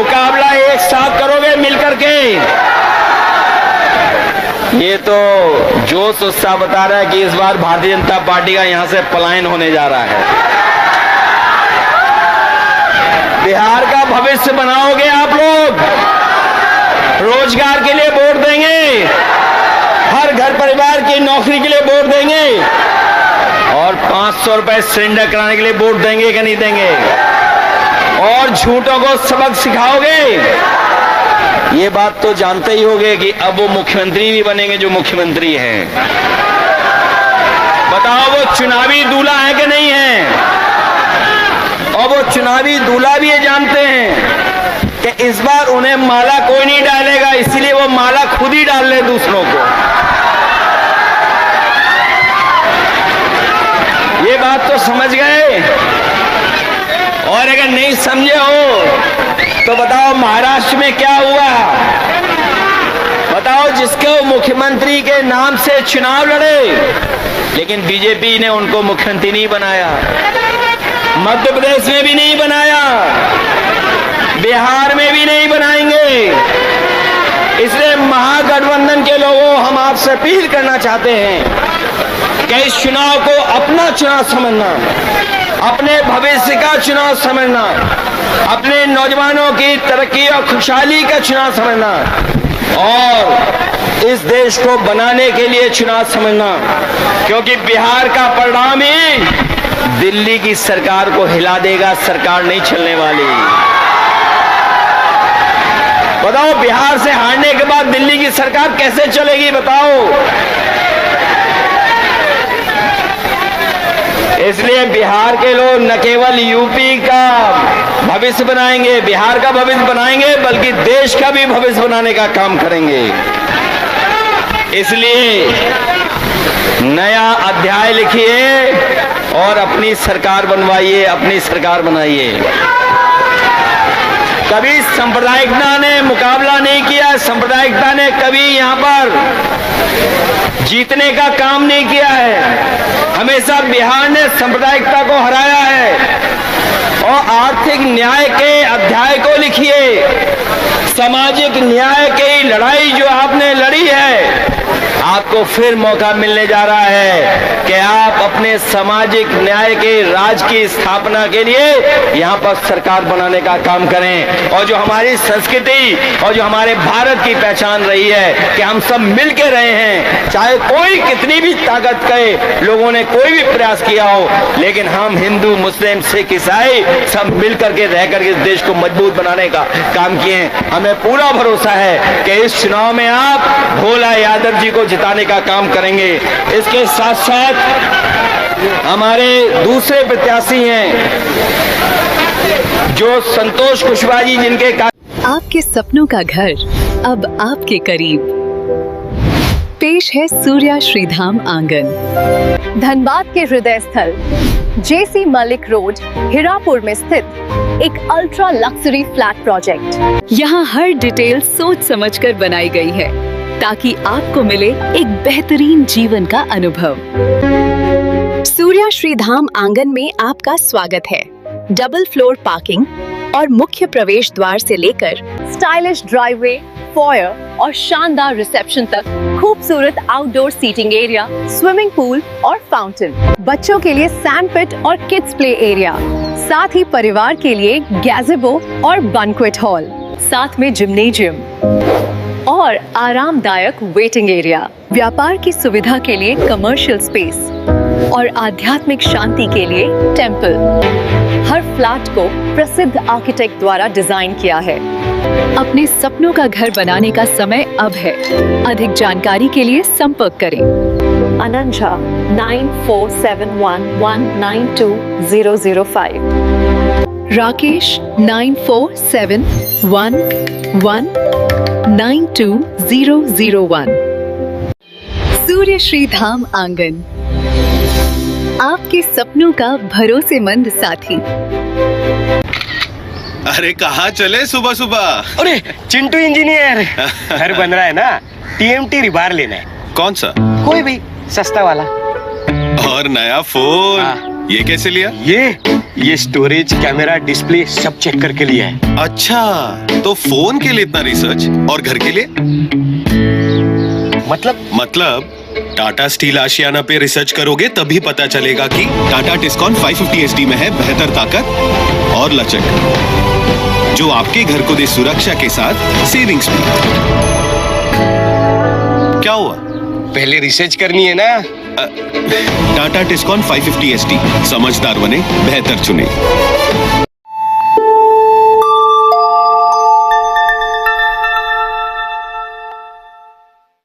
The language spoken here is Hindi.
मुकाबला एक साथ करोगे मिलकर के। ये तो जोश उत्साह बता रहा है कि इस बार भारतीय जनता पार्टी का यहां से पलायन होने जा रहा है। बिहार का भविष्य बनाओगे आप लोग, रोजगार के लिए वोट देंगे, हर घर परिवार की नौकरी के लिए वोट देंगे और 500 रुपए सिलेंडर कराने के लिए वोट देंगे कि नहीं देंगे? और झूठों को सबक सिखाओगे। ये बात तो जानते ही होंगे कि अब वो मुख्यमंत्री भी बनेंगे जो मुख्यमंत्री हैं। बताओ वो चुनावी दूल्हा है कि नहीं है? और वो चुनावी दूल्हा भी ये जानते हैं कि इस बार उन्हें माला कोई नहीं डालेगा, इसलिए वो माला खुद ही डाल ले दूसरों को। ये बात तो समझ गए। और अगर नहीं समझे हो तो बताओ महाराष्ट्र में क्या हुआ। बताओ जिसको मुख्यमंत्री के नाम से चुनाव लड़े, लेकिन बीजेपी ने उनको मुख्यमंत्री नहीं बनाया, मध्य प्रदेश में भी नहीं बनाया, बिहार में भी नहीं बनाएंगे। इसलिए महागठबंधन के लोगों, हम आपसे अपील करना चाहते हैं कि इस चुनाव को अपना चुनाव समझना, अपने भविष्य का चुनाव समझना, अपने नौजवानों की तरक्की और खुशहाली का चुनाव समझना और इस देश को बनाने के लिए चुनाव समझना। क्योंकि बिहार का परिणाम ही दिल्ली की सरकार को हिला देगा, सरकार नहीं चलने वाली। बताओ बिहार से हारने के बाद दिल्ली की सरकार कैसे चलेगी बताओ। इसलिए बिहार के लोग न केवल यूपी का भविष्य बनाएंगे, बिहार का भविष्य बनाएंगे, बल्कि देश का भी भविष्य बनाने का काम करेंगे। इसलिए नया अध्याय लिखिए और अपनी सरकार बनवाइए, अपनी सरकार बनाइए। कभी सांप्रदायिकता ने मुकाबला नहीं किया, सांप्रदायिकता ने कभी यहां पर जीतने का काम नहीं किया है। हमेशा बिहार ने सांप्रदायिकता को हराया है। और आर्थिक न्याय के अध्याय को लिखिए। सामाजिक न्याय की लड़ाई जो आपने लड़ी है, आपको फिर मौका मिलने जा रहा है कि आप अपने सामाजिक न्याय के राज की स्थापना के लिए यहाँ पर सरकार बनाने का काम करें। और जो हमारी संस्कृति और जो हमारे भारत की पहचान रही है कि हम सब मिल के रहे हैं, चाहे कोई कितनी भी ताकत के लोगों ने कोई भी प्रयास किया हो, लेकिन हम हिंदू, मुस्लिम, सिख, ईसाई सब मिल करके रह करके इस देश को मजबूत बनाने का काम किए हैं। हमें पूरा भरोसा है कि इस चुनाव में आप भोला यादव जी को जिताने का काम करेंगे। इसके साथ साथ हमारे दूसरे प्रत्याशी हैं जो संतोष कुशवाहा जी, जिनके आपके सपनों का घर अब आपके करीब। पेश है सूर्या श्रीधाम आंगन, धनबाद के हृदय स्थल जेसी मलिक रोड, हिरापुर में स्थित एक अल्ट्रा लक्सरी फ्लैट प्रोजेक्ट। यहाँ हर डिटेल सोच समझकर बनाई गई है ताकि आपको मिले एक बेहतरीन जीवन का अनुभव। सूर्या श्रीधाम आंगन में आपका स्वागत है। डबल फ्लोर पार्किंग और मुख्य प्रवेश द्वार से लेकर स्टाइलिश ड्राइववे, फॉयर और शानदार रिसेप्शन तक खूबसूरत outdoor seating area, swimming pool और फाउंटेन, बच्चों के लिए सैंड पिट और किड्स प्ले एरिया, साथ ही परिवार के लिए गैज़ेबो और बैंक्वेट हॉल, साथ में जिम्नेजियम और आरामदायक वेटिंग एरिया, व्यापार की सुविधा के लिए कमर्शियल स्पेस और आध्यात्मिक शांति के लिए टेंपल। हर फ्लैट को प्रसिद्ध आर्किटेक्ट द्वारा डिजाइन किया है। अपने सपनों का घर बनाने का समय अब है। अधिक जानकारी के लिए संपर्क करें। अनंजा 9471192005, राकेश 9471192001। सूर्य श्रीधाम आंगन, आपके सपनों का भरोसेमंद साथी। अरे कहाँ चले सुबह सुबह? अरे चिंटू इंजीनियर, घर बन रहा है ना, टीएमटी रिबार लेना है। कौन सा? कोई भी सस्ता वाला। और नया फोन? ये कैसे लिया? ये स्टोरेज, कैमरा, डिस्प्ले सब चेक करके लिया है। अच्छा, तो फोन के लिए इतना रिसर्च और घर के लिए? मतलब टाटा स्टील आशियाना पे रिसर्च करोगे तभी पता चलेगा कि टाटा टिस्कॉन 550 SD में है बेहतर ताकत और लचक, जो आपके घर को दे सुरक्षा के साथ सेविंग्स भी। क्या हुआ? पहले रिसर्च करनी है ना। टाटा टिस्कॉन 550 SD, समझदार बने, बेहतर चुने।